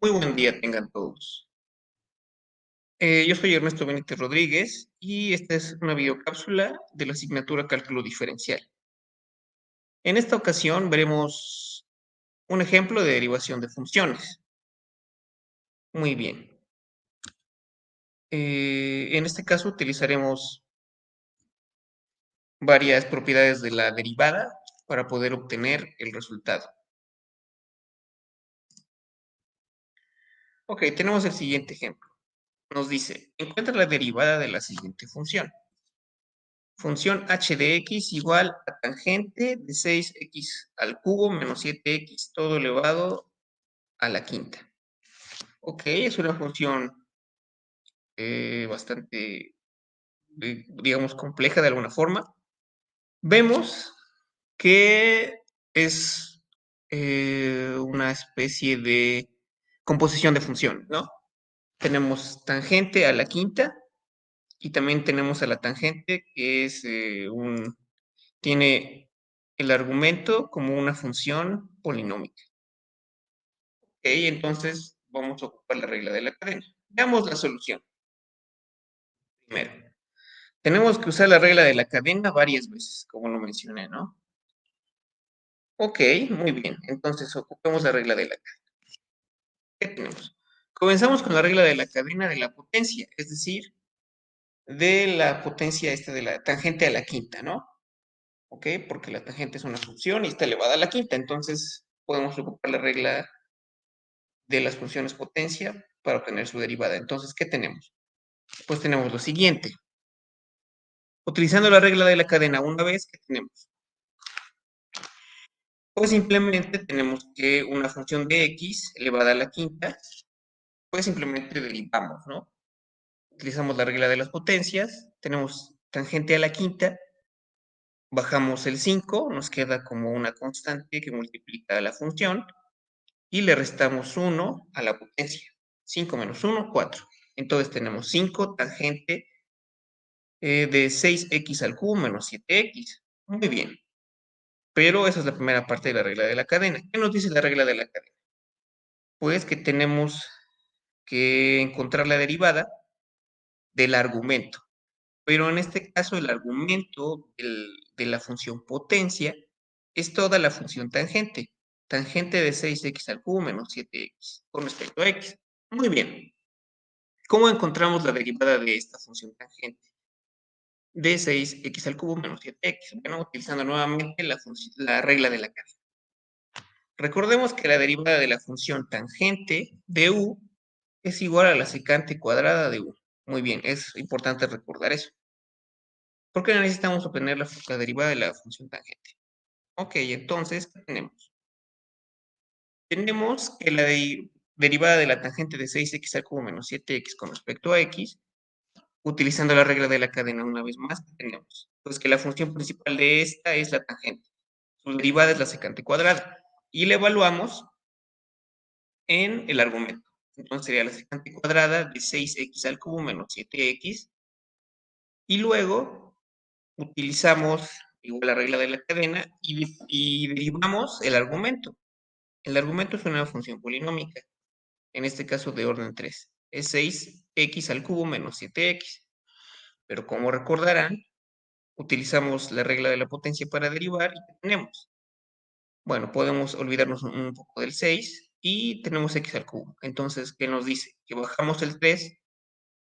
Muy buen día tengan todos. Yo soy Ernesto Benítez Rodríguez y esta es una videocápsula de la asignatura Cálculo Diferencial. En esta ocasión veremos un ejemplo de derivación de funciones. Muy bien. En este caso utilizaremos varias propiedades de la derivada para poder obtener el resultado. Ok, tenemos el siguiente ejemplo. Nos dice, encuentra la derivada de la siguiente función. Función h de x igual a tangente de 6x al cubo menos 7x todo elevado a la quinta. Ok, es una función bastante, digamos, compleja de alguna forma. Vemos que es una especie de composición de funciones, ¿no? Tenemos tangente a la quinta y también tenemos a la tangente que es tiene el argumento como una función polinómica. Ok, entonces vamos a ocupar la regla de la cadena. Veamos la solución. Primero, tenemos que usar la regla de la cadena varias veces, como lo mencioné, ¿no? Ok, muy bien. Entonces ocupemos la regla de la cadena. ¿Qué tenemos? Comenzamos con la regla de la cadena de la potencia, es decir, de la potencia esta de la tangente a la quinta, ¿no? Ok, porque la tangente es una función y está elevada a la quinta, entonces podemos ocupar la regla de las funciones potencia para obtener su derivada. Entonces, ¿qué tenemos? Pues tenemos lo siguiente. Utilizando la regla de la cadena una vez, ¿qué tenemos? Pues simplemente tenemos que una función de x elevada a la quinta, pues simplemente derivamos, ¿no? Utilizamos la regla de las potencias, tenemos tangente a la quinta, bajamos el 5, nos queda como una constante que multiplica la función, y le restamos 1 a la potencia. 5 menos 1, 4. Entonces tenemos 5 tangente de 6x al cubo menos 7x. Muy bien. Pero esa es la primera parte de la regla de la cadena. ¿Qué nos dice la regla de la cadena? Pues que tenemos que encontrar la derivada del argumento. Pero en este caso el argumento de la función potencia es toda la función tangente. Tangente de 6x al cubo menos 7x con respecto a x. Muy bien. ¿Cómo encontramos la derivada de esta función tangente? De 6x al cubo menos 7x. Bueno, utilizando nuevamente la regla de la cadena. Recordemos que la derivada de la función tangente de u es igual a la secante cuadrada de u. Muy bien, es importante recordar eso. ¿Por qué necesitamos obtener la derivada de la función tangente? Ok, entonces, ¿qué tenemos? Tenemos que la derivada de la tangente de 6x al cubo menos 7x con respecto a x, utilizando la regla de la cadena una vez más, ¿qué tenemos? Pues que la función principal de esta es la tangente. Su derivada es la secante cuadrada. Y la evaluamos en el argumento. Entonces sería la secante cuadrada de 6x al cubo menos 7x. Y luego utilizamos igual la regla de la cadena y derivamos el argumento. El argumento es una función polinómica, en este caso de orden 3. Es 6x al cubo menos 7x. Pero como recordarán, utilizamos la regla de la potencia para derivar y ¿qué tenemos? Bueno, podemos olvidarnos un poco del 6 y tenemos x al cubo. Entonces, ¿qué nos dice? Que bajamos el 3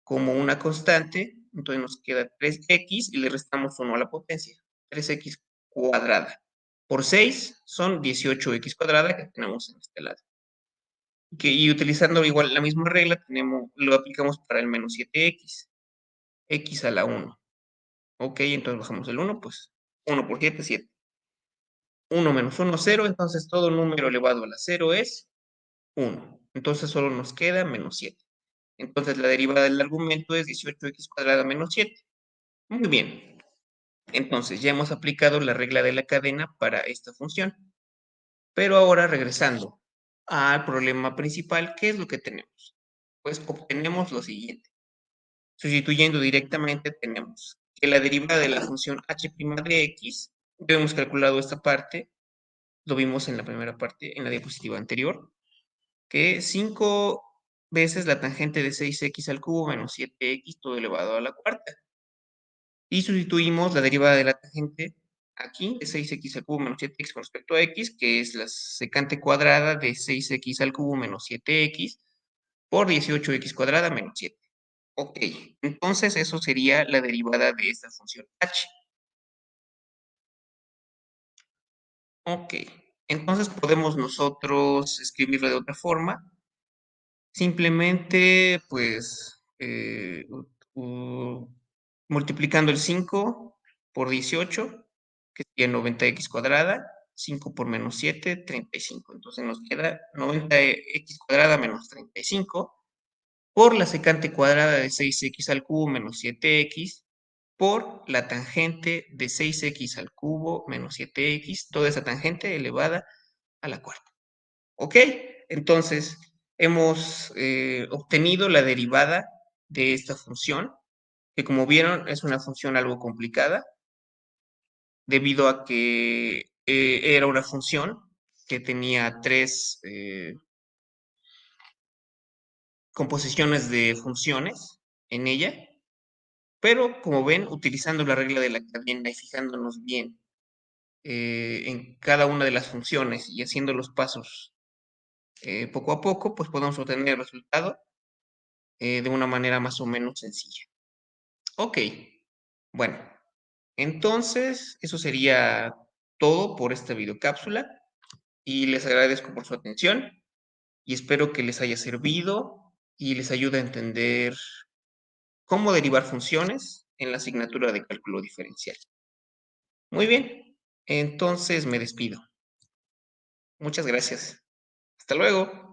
como una constante, entonces nos queda 3x y le restamos 1 a la potencia, 3x cuadrada. Por 6 son 18x cuadrada que tenemos en este lado. Y utilizando igual la misma regla, lo aplicamos para el menos 7x, x a la 1. Ok, entonces bajamos el 1, pues 1 por 7, 7. 1 menos 1, 0, entonces todo número elevado a la 0 es 1. Entonces solo nos queda menos 7. Entonces la derivada del argumento es 18x cuadrada menos 7. Muy bien. Entonces ya hemos aplicado la regla de la cadena para esta función. Pero ahora regresando al problema principal, ¿qué es lo que tenemos? Pues obtenemos lo siguiente. Sustituyendo directamente tenemos que la derivada de la función h' de x, ya hemos calculado esta parte, lo vimos en la primera parte, en la diapositiva anterior, que 5 veces la tangente de 6x al cubo menos 7x todo elevado a la cuarta. Y sustituimos la derivada de la tangente aquí de 6x al cubo menos 7x con respecto a x, que es la secante cuadrada de 6x al cubo menos 7x por 18x cuadrada menos 7. Ok, entonces eso sería la derivada de esta función h. Ok, entonces podemos nosotros escribirlo de otra forma. Simplemente, pues, multiplicando el 5 por 18, que sería 90x cuadrada, 5 por menos 7, 35. Entonces nos queda 90x cuadrada menos 35 por la secante cuadrada de 6x al cubo menos 7x por la tangente de 6x al cubo menos 7x, toda esa tangente elevada a la cuarta. ¿Ok? Entonces, hemos obtenido la derivada de esta función, que como vieron es una función algo complicada, debido a que era una función que tenía tres composiciones de funciones en ella, pero como ven, utilizando la regla de la cadena y fijándonos bien en cada una de las funciones y haciendo los pasos poco a poco, pues podemos obtener el resultado de una manera más o menos sencilla. Ok, bueno, entonces eso sería todo por esta videocápsula y les agradezco por su atención y espero que les haya servido y les ayude a entender cómo derivar funciones en la asignatura de cálculo diferencial. Muy bien, entonces me despido. Muchas gracias. Hasta luego.